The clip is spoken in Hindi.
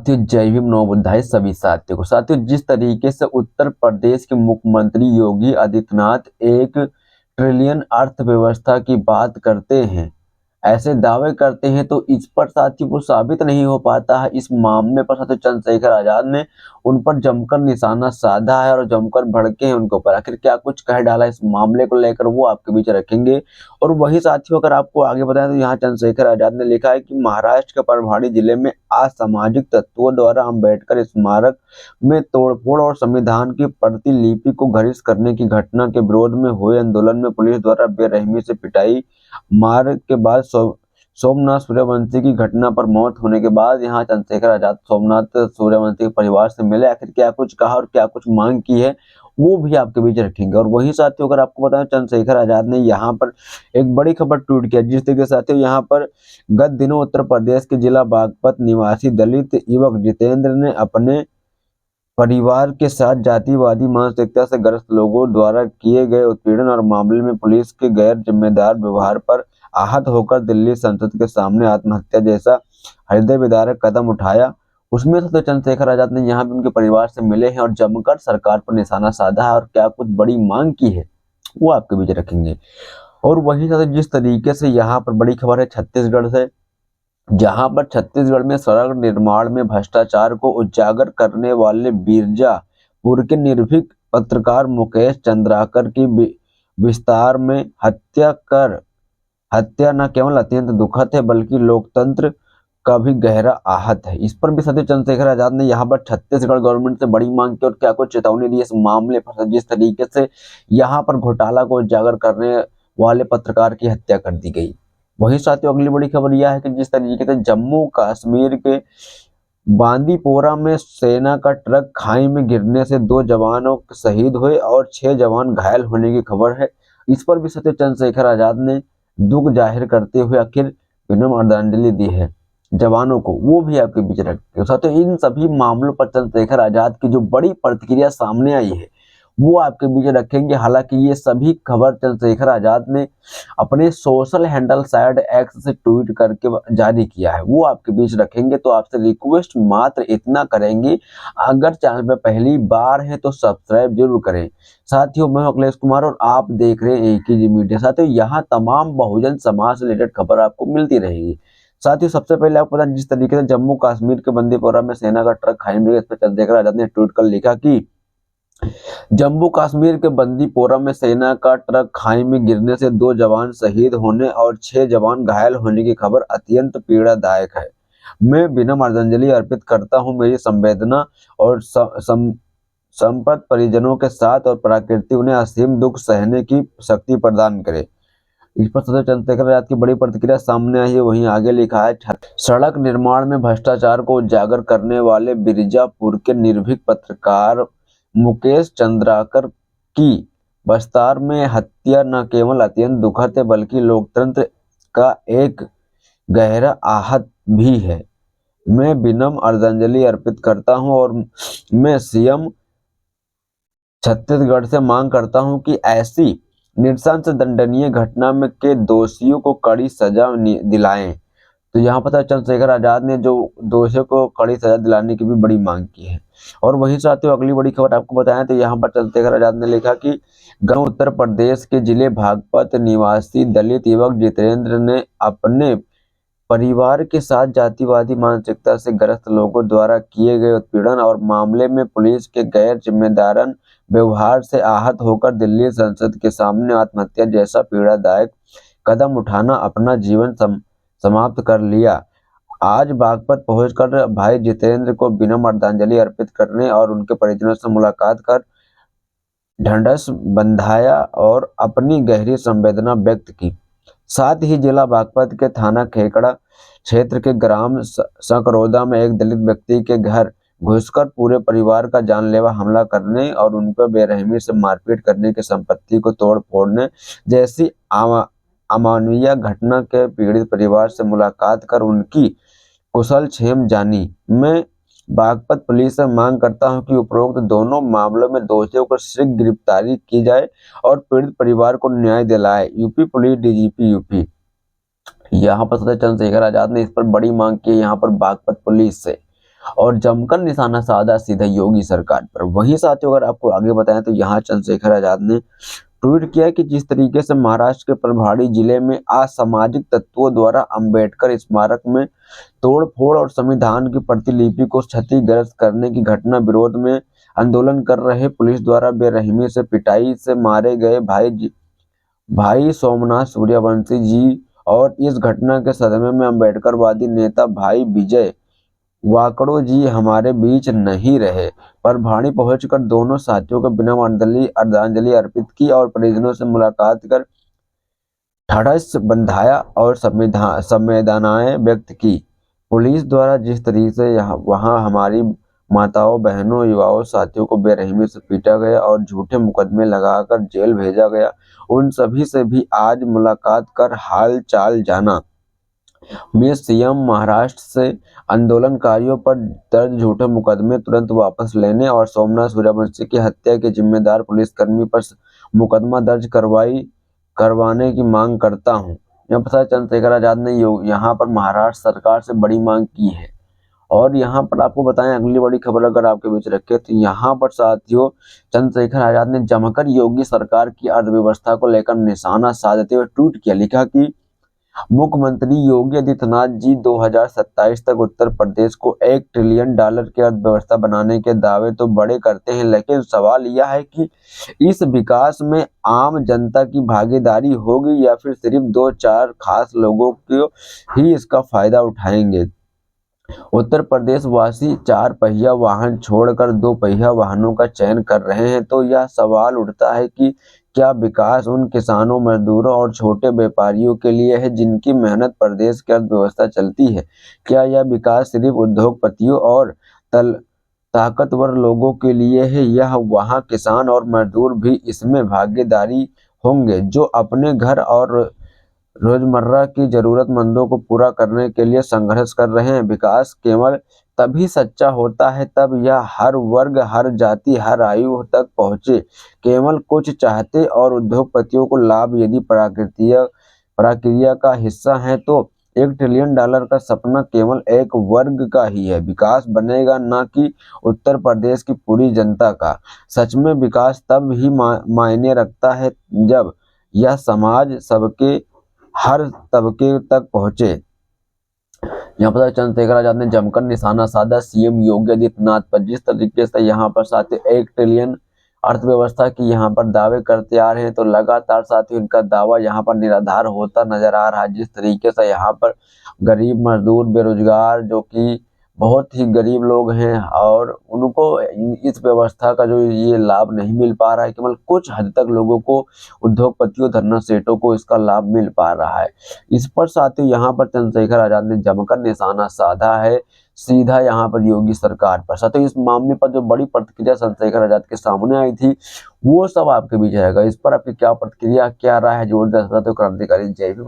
साथियों जय भीम नव बुद्धाय सभी साथियों को। साथियों जिस तरीके से उत्तर प्रदेश के मुख्यमंत्री योगी आदित्यनाथ 1 ट्रिलियन अर्थव्यवस्था की बात करते हैं, ऐसे दावे करते हैं, तो इस पर साथियों वो साबित नहीं हो पाता है। इस मामले पर साथियों चंद्रशेखर आजाद ने उन पर जमकर निशाना साधा है और जमकर भड़के हैं उनके ऊपर। आखिर क्या कुछ कह डाला इस मामले को लेकर, वो आपके बीच रखेंगे। और वही साथियों अगर आपको आगे बताएं तो यहाँ चंद्रशेखर आजाद ने लिखा है कि महाराष्ट्र के परभणी जिले में असामाजिक तत्वों द्वारा अम्बेडकर स्मारक में तोड़फोड़ और संविधान की प्रतिलिपि को घरिष्ठ करने की घटना के विरोध में हुए आंदोलन में पुलिस द्वारा बेरहमी से पिटाई मार के बाद सोमनाथ सूर्यवंशी की घटना पर मौत होने के बाद यहाँ चंद्रशेखर आजाद सोमनाथ सूर्यवंशी के परिवार से मिले। आखिर क्या कुछ कहा और क्या कुछ मांग की है, वो भी आपके बीच रखेंगे। और वही साथियों अगर आपको बताएं, चंद्रशेखर आजाद ने यहाँ पर एक बड़ी खबर ट्वीट किया, जिस तरीके से साथियों यहाँ पर गत दिनों उत्तर प्रदेश के जिला बागपत निवासी दलित युवक जितेंद्र ने अपने परिवार के साथ जातिवादी मानसिकता से ग्रस्त लोगों द्वारा किए गए उत्पीड़न और मामले में पुलिस के गैर जिम्मेदार व्यवहार पर आहत होकर दिल्ली संसद के सामने आत्महत्या जैसा हृदय विदारक कदम उठाया। उसमें से तो चंद्रशेखर आजाद ने यहाँ भी उनके परिवार से मिले हैं और जमकर सरकार पर निशाना साधा है और क्या कुछ बड़ी मांग की है, वो आपके बीच रखेंगे। और वही साथ जिस तरीके से यहाँ पर बड़ी खबर है छत्तीसगढ़ से, जहां पर छत्तीसगढ़ में सड़क निर्माण में भ्रष्टाचार को उजागर करने वाले बीरजापुर के निर्भीक पत्रकार मुकेश चंद्राकर की विस्तार में हत्या न केवल अत्यंत दुखद है बल्कि लोकतंत्र का भी गहरा आहत है। इस पर भी सदैव चंद्रशेखर आजाद ने यहाँ पर छत्तीसगढ़ गवर्नमेंट से बड़ी मांग की और क्या कुछ चेतावनी दी इस मामले पर। जिस तरीके से यहाँ पर घोटाला को उजागर करने वाले पत्रकार की हत्या कर दी गई। वही साथियों अगली बड़ी खबर यह है कि जिस तरीके से जम्मू कश्मीर के बांदीपोरा में सेना का ट्रक खाई में गिरने से 2 जवानों शहीद हुए और 6 जवान घायल होने की खबर है। इस पर भी सचिव चंद्रशेखर आजाद ने दुख जाहिर करते हुए आखिर विनम्र श्रद्धांजलि दी है जवानों को, वो भी आपके बीच रखते हो। साथियों इन सभी मामलों पर चंद्रशेखर आजाद की जो बड़ी प्रतिक्रिया सामने आई है, वो आपके बीच रखेंगे। हालांकि ये सभी खबर चंद्रशेखर आजाद ने अपने सोशल हैंडल शायद एक्स से ट्वीट करके जारी किया है, वो आपके बीच रखेंगे। तो आपसे रिक्वेस्ट मात्र इतना करेंगे, अगर चैनल पे पहली बार है तो सब्सक्राइब जरूर करें। साथियों मैं अखिलेश कुमार और आप देख रहे हैं एक ही मीडिया। साथियों यहाँ तमाम बहुजन समाज से रिलेटेड खबर आपको मिलती रहेगी। साथियों सबसे पहले आपको पता जिस तरीके से जम्मू कश्मीर के बंदीपोरा में सेना का ट्रक खाई में, इस पर चंद्रशेखर आजाद ने ट्वीट कर लिखा कि जम्मू कश्मीर के बंदीपोरा में सेना का ट्रक खाई में गिरने से 2 जवान शहीद होने और 6 जवान घायल होने की खबर अत्यंत पीड़ादायक है। मैं विनम्र श्रद्धांजलि अर्पित करता हूं। मेरी संवेदना और संपत्त परिजनों के साथ और प्रकृति उन्हें असीम दुख सहने की शक्ति प्रदान करे। इस पर सदैव चंद्रशेखर आजाद की बड़ी प्रतिक्रिया सामने आई है। वहीं आगे लिखा है सड़क निर्माण में भ्रष्टाचार को उजागर करने वाले बीरजापुर के निर्भीक पत्रकार मुकेश चंद्राकर की बस्तार में हत्या न केवल अत्यंत दुखद है बल्कि लोकतंत्र का एक गहरा आहत भी है। मैं विनम्र श्रद्धांजलि अर्पित करता हूं और मैं सीएम छत्तीसगढ़ से मांग करता हूं कि ऐसी नृशंस दंडनीय घटना में के दोषियों को कड़ी सजा दिलाएं। तो यहाँ पर चंद्रशेखर आजाद ने जो दोषियों को कड़ी सजा दिलाने की भी बड़ी मांग की है। और वहीं साथियों अगली बड़ी खबर आपको बताएं तो यहाँ पर चंद्रशेखर आजाद ने लिखा कि गौ उत्तर प्रदेश के जिले बागपत निवासी दलित युवक जितेंद्र ने अपने परिवार के साथ जातिवादी मानसिकता से ग्रस्त लोगों द्वारा किए गए उत्पीड़न और मामले में पुलिस के गैर जिम्मेदारान व्यवहार से आहत होकर दिल्ली संसद के सामने आत्महत्या जैसा पीड़ादायक कदम उठाना अपना जीवन समाप्त कर लिया। आज बागपत पहुंचकर भाई जितेंद्र को विनम्र श्रद्धांजलि अर्पित करने और उनके परिजनों से मुलाकात कर ढांढस बंधाया और अपनी गहरी संवेदना व्यक्त की। साथ ही जिला बागपत के थाना खेकड़ा क्षेत्र के ग्राम सकरौदा में एक दलित व्यक्ति के घर घुसकर पूरे परिवार का जानलेवा हमला करने और उन पर बेरहमी से मारपीट करने की संपत्ति को तोड़ फोड़ने जैसी अमानवीय घटना के पीड़ित परिवार से मुलाकात कर उनकी कुशल क्षेम जानी। मैं बागपत पुलिस से मांग करता हूं कि उपरोक्त दोनों मामलों में दोषियों को शीघ्र गिरफ्तारी की जाए और पीड़ित परिवार को न्याय दिलाए। UP police DGP UP. यहाँ पर सदैव चंद्रशेखर आजाद ने इस पर बड़ी मांग की है यहाँ पर बागपत पुलिस से। और जमकर निशाना साधा सीधा योगी सरकार पर। वहीं साथियों अगर आपको आगे बताएं तो यहाँ चंद्रशेखर आजाद ने ट्वीट किया कि जिस तरीके से महाराष्ट्र के प्रभारी जिले में असामाजिक तत्वों द्वारा अंबेडकर स्मारक में तोड़फोड़ और संविधान की प्रतिलिपि को क्षतिग्रस्त करने की घटना विरोध में आंदोलन कर रहे पुलिस द्वारा बेरहमी से पिटाई से मारे गए भाई सोमनाथ सूर्यवंशी जी और इस घटना के सदमे में अंबेडकरवादी नेता भाई विजय वाकड़ो जी हमारे बीच नहीं रहे, पर भाड़ी पहुंचकर दोनों साथियों को बिना अर्धांजलि अर्पित की और परिजनों से मुलाकात कर ढाढ़स बंधाया और संवेदनाएं व्यक्त की। पुलिस द्वारा जिस तरीके से वहां हमारी माताओं, बहनों, युवाओं, साथियों को बेरहमी से पीटा गया और झूठे मुकदमे लगाकर जेल भेजा गया, उन सभी से भी आज मुलाकात कर हाल चाल जाना। में सीएम महाराष्ट्र से आंदोलनकारियों पर दर्ज झूठे मुकदमे तुरंत वापस लेने और सोमनाथ सूर्यवंशी की हत्या के जिम्मेदार पुलिसकर्मी पर मुकदमा दर्ज करवाने की मांग करता हूं। यह पता चंद्रशेखर आजाद ने यहाँ पर महाराष्ट्र सरकार से बड़ी मांग की है। और यहाँ पर आपको बताएं अगली बड़ी खबर अगर आपके बीच रखे तो यहाँ पर साथियों चंद्रशेखर आजाद ने जमकर योगी सरकार की अर्थव्यवस्था को लेकर निशाना साधते हुए ट्वीट किया, लिखा कि मुख्यमंत्री योगी आदित्यनाथ जी 2027 तक उत्तर प्रदेश को $1 ट्रिलियन की अर्थव्यवस्था बनाने के दावे तो बड़े करते हैं, लेकिन सवाल यह है कि इस विकास में आम जनता की भागीदारी होगी या फिर सिर्फ 2-4 खास लोगों को ही इसका फायदा उठाएंगे। उत्तर प्रदेश वासी 4 पहिया वाहन छोड़कर 2 पहिया वाहनों का चयन कर रहे हैं, तो यह सवाल उठता है कि क्या विकास उन किसानों, मजदूरों और छोटे व्यापारियों के लिए है जिनकी मेहनत प्रदेश की अर्थव्यवस्था चलती है? क्या यह विकास सिर्फ उद्योगपतियों और ताकतवर लोगों के लिए है या वहाँ किसान और मजदूर भी इसमें भागीदारी होंगे जो अपने घर और रोजमर्रा की जरूरतमंदों को पूरा करने के लिए संघर्ष कर रहे हैं? विकास केवल तभी सच्चा होता है तब यह हर वर्ग, हर जाति, हर आयु तक पहुंचे। केवल कुछ चाहते और उद्योगपतियों को लाभ यदि प्रक्रिया का हिस्सा है तो $1 ट्रिलियन का सपना केवल एक वर्ग का ही है। विकास बनेगा ना कि उत्तर प्रदेश की पूरी जनता का। सच में विकास तब ही मायने रखता है जब यह समाज सबके हर तबके तक पहुंचे। यहाँ पर चंद्रशेखर आजाद ने जमकर निशाना साधा सीएम योगी आदित्यनाथ पर। जिस तरीके से यहाँ पर साथियों 1 ट्रिलियन अर्थव्यवस्था की यहाँ पर दावे करते आ रहे हैं, तो लगातार साथियों इनका दावा यहाँ पर निराधार होता नजर आ रहा है। जिस तरीके से यहाँ पर गरीब, मजदूर, बेरोजगार जो कि बहुत ही गरीब लोग हैं और उनको इस व्यवस्था का जो ये लाभ नहीं मिल पा रहा है, केवल कुछ हद तक लोगों को, उद्योगपतियों, धरना सेठों को इसका लाभ मिल पा रहा है। इस पर साथियों यहाँ पर चंद्रशेखर आजाद ने जमकर निशाना साधा है सीधा यहाँ पर योगी सरकार पर। साथियों इस मामले पर जो बड़ी प्रतिक्रिया चंद्रशेखर आजाद के सामने आई थी वो सब आपके बीच रहेगा। इस पर आपकी क्या प्रतिक्रिया, क्या राय है, जोरदार क्रांतिकारी जय भीम।